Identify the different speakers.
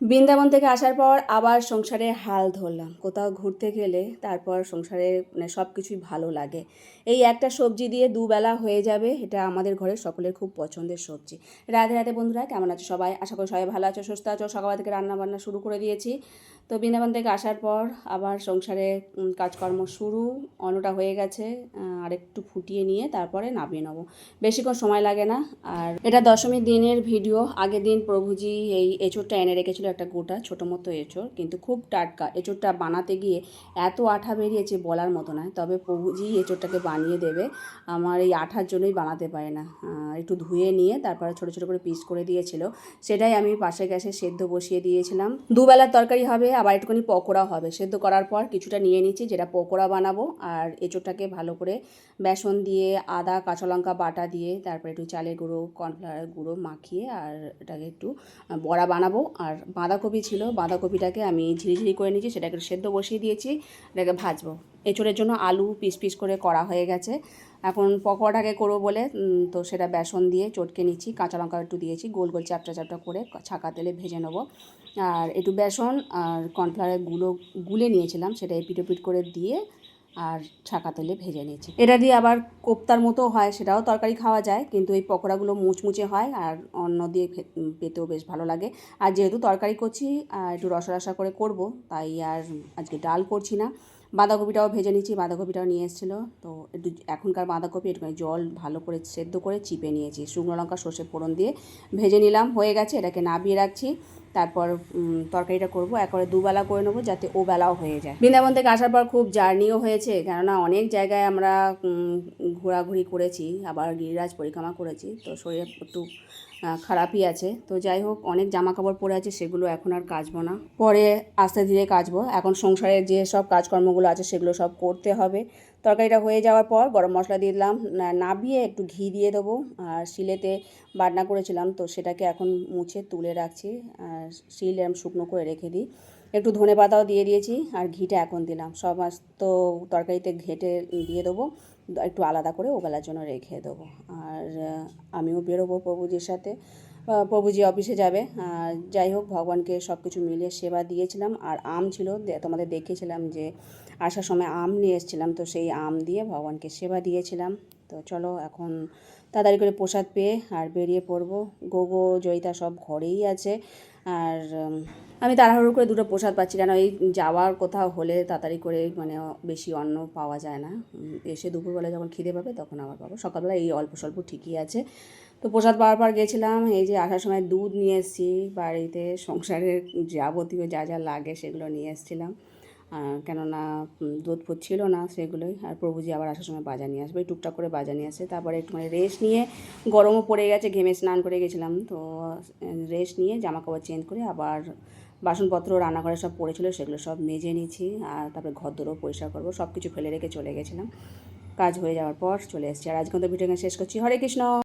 Speaker 1: বৃন্দাবন থেকে আসার পর আবার সংসারে হাল ধরলাম। কোথাও ঘুরতে গেলে তারপর সংসারে সব কিছুই ভালো লাগে। এই একটা সবজি দিয়ে দুবেলা হয়ে যাবে, এটা আমাদের ঘরের সকলের খুব পছন্দের সবজি। রাধে রাধে বন্ধুরা, কেমন আছো সবাই? আশা করি সবাই ভালো আছো, সুস্থ আছো। সকাল থেকে রান্না বান্না শুরু করে দিয়েছি। তো বৃন্দাবন থেকে আসার পর আবার সংসারে কাজকর্ম শুরু। অন্নটা হয়ে গেছে, আর একটু ফুটিয়ে নিয়ে তারপরে নামিয়ে নেবো। বেশিক্ষণ সময় লাগে না। আর এটা দশমীর দিনের ভিডিও। আগের দিন প্রভুজি এই এঁচোড়টা এনে রেখেছিল, একটা গোটা ছোটো মতো এঁচোড়, কিন্তু খুব টাটকা। এঁচোড়টা বানাতে গিয়ে এত আঠা বেরিয়েছে বলার মতো নয়। তবে প্রভুজি এঁচোড়টাকে বানিয়ে দেবে, আমার এই আঠার জন্যই বানাতে পারে না। একটু ধুয়ে নিয়ে তারপরে ছোটো ছোটো করে পিস করে দিয়েছিল, সেটাই আমি পাশে গ্যাসে সেদ্ধ বসিয়ে দিয়েছিলাম। দুবেলার তরকারি হবে, আবার একটুখানি পকোড়া হবে। সেদ্ধ করার পর কিছুটা নিয়ে নিচ্ছি, যেটা পকোড়া বানাবো। আর এঁচোড়টাকে ভালো করে বেসন দিয়ে, আদা কাঁচা লঙ্কা বাটা দিয়ে, তারপরে একটু চালের গুঁড়ো কর্নফ্লাওয়ারের গুঁড়ো মাখিয়ে আর এটাকে একটু বড়া বানাবো। আর বাঁধাকপি ছিল, বাঁধাকপিটাকে আমি ঝিরিঝিরি করে নিয়েছি, সেটাকে সেদ্ধ বসিয়ে দিয়েছি, এটাকে ভাজবো। এঁচোড়ের জন্য আলু পিস পিস করে করা হয়ে গেছে। এখন পকোড়াটাকে করবো বলে তো সেটা বেসন দিয়ে চটকে নিচ্ছি, কাঁচা লঙ্কা একটু দিয়েছি, গোল গোল চ্যাপটা চ্যাপটা করে ছাঁকা তেলে ভেজে নেবো। আর একটু বেসন আর কর্নফ্লাওয়ারের গুলে নিয়েছিলাম, সেটা এপিট ওপিট করে দিয়ে আর ছাঁকা তেলে ভেজে নিয়েছি। এটা দিয়ে আবার কোপ্তার মতো হয়, সেটাও তরকারি খাওয়া যায়, কিন্তু এই পকোড়াগুলো মুচমুচে হয় আর অন্য দিয়ে পেতেও বেশ ভালো লাগে। আর যেহেতু তরকারি করছি একটু রসা রসা করে করব, তাই আর আজকে ডাল করছি না। বাঁধাকপিটাও ভেজে নিচ্ছি, বাঁধাকপিটাও নিয়ে এসেছিলো। তো একটু এখনকার বাঁধাকপি একটুখানি জল ভালো করে সেদ্ধ করে চিপে নিয়েছি, শুকনো লঙ্কা সর্ষে ফোড়ন দিয়ে ভেজে নিলাম, হয়ে গেছে। এটাকে নামিয়ে রাখছি, তারপর তরকারিটা করব। একবারে দুবেলা করে নেবো, যাতে ও বেলাও হয়ে যায়। বৃন্দাবন থেকে আসার পর খুব জার্নিও হয়েছে, কেননা অনেক জায়গায় আমরা ঘোরাঘুরি করেছি, আবার গিরিরাজ পরিক্রমা করেছি। তো শরীর একটু খারাপই আছে। তো যাই হোক, অনেক জামা কাপড় পরে আছে, সেগুলো এখন আর কাচবো না, পরে আস্তে ধীরে কাচবো। এখন সংসারের যে সব কাজকর্মগুলো আছে সেগুলো সব করতে হবে। তরকারিটা হয়ে যাওয়ার পর গরম মশলা দিয়ে দিলাম, নাবিয়ে একটু ঘি দিয়ে দেবো। আর শিলেতে বাটনা করেছিলাম, তো সেটাকে এখন মুছে তুলে রাখছি। আর শিল এরম শুকনো করে রেখে দিই। একটু ধনে পাতাও দিয়ে দিয়েছি, আর ঘিটা এখন দিলাম। সব তো তরকারিতে ঘেটে দিয়ে দেবো, একটু আলাদা করে ওবেলার জন্য রেখে দেবো। আর আমিও বেরোবো প্রভুজির সাথে, প্রভুজি অফিসে যাবে। যাই হোক, ভগবানকে সব কিছু মিলিয়ে সেবা দিয়েছিলাম। আর আম ছিল, তোমাদের দেখিয়েছিলাম যে আসার সময় আম নিয়ে এসেছিলাম, তো সেই আম দিয়ে ভগবানকে সেবা দিয়েছিলাম। তো চলো এখন তাড়াতাড়ি করে প্রসাদ পেয়ে আর বেরিয়ে পড়বো। গোগো জয়িতা সব ঘরেই আছে। আর আমি তাড়াহুড়ো করে দুটো প্রসাদ পাচ্ছি, কেন এই যাওয়ার কোথাও হলে তাড়াতাড়ি করে বেশি অন্ন পাওয়া যায় না। এসে দুপুরবেলা যখন খিদে পাবে তখন আবার পাবো। সকালবেলা এই অল্প স্বল্প ঠিকই আছে। তো প্রসাদ পাওয়ার পর গেছিলাম, এই যে আসার সময় দুধ নিয়ে এসেছি, বাড়িতে সংসারের যাবতীয় যা যা লাগে সেগুলো নিয়ে এসেছিলাম। কেননা দুধ ফুট ছিল না সেগুলোই। আর প্রভুজি আবার আসার সময় বাজার নিয়ে আসবে, টুকটাক করে বাজার নিয়ে আসে। তারপরে একটু রেস্ট নিয়ে, গরমও পড়ে গেছে, ঘেমে স্নান করে গেছিলাম, তো রেস্ট নিয়ে জামাকাপড় চেঞ্জ করে আবার বাসনপত্র রান্নাঘরে সব পড়েছিল, সেগুলো সব মেজে নিয়েছি। আর তারপরে ঘরদোরও পরিষ্কার করবো, সব কিছু ফেলে রেখে চলে গেছিলাম। কাজ হয়ে যাওয়ার পর চলে এসেছি। আর আজকে তো ভিডিও শেষ করছি। হরে কৃষ্ণ।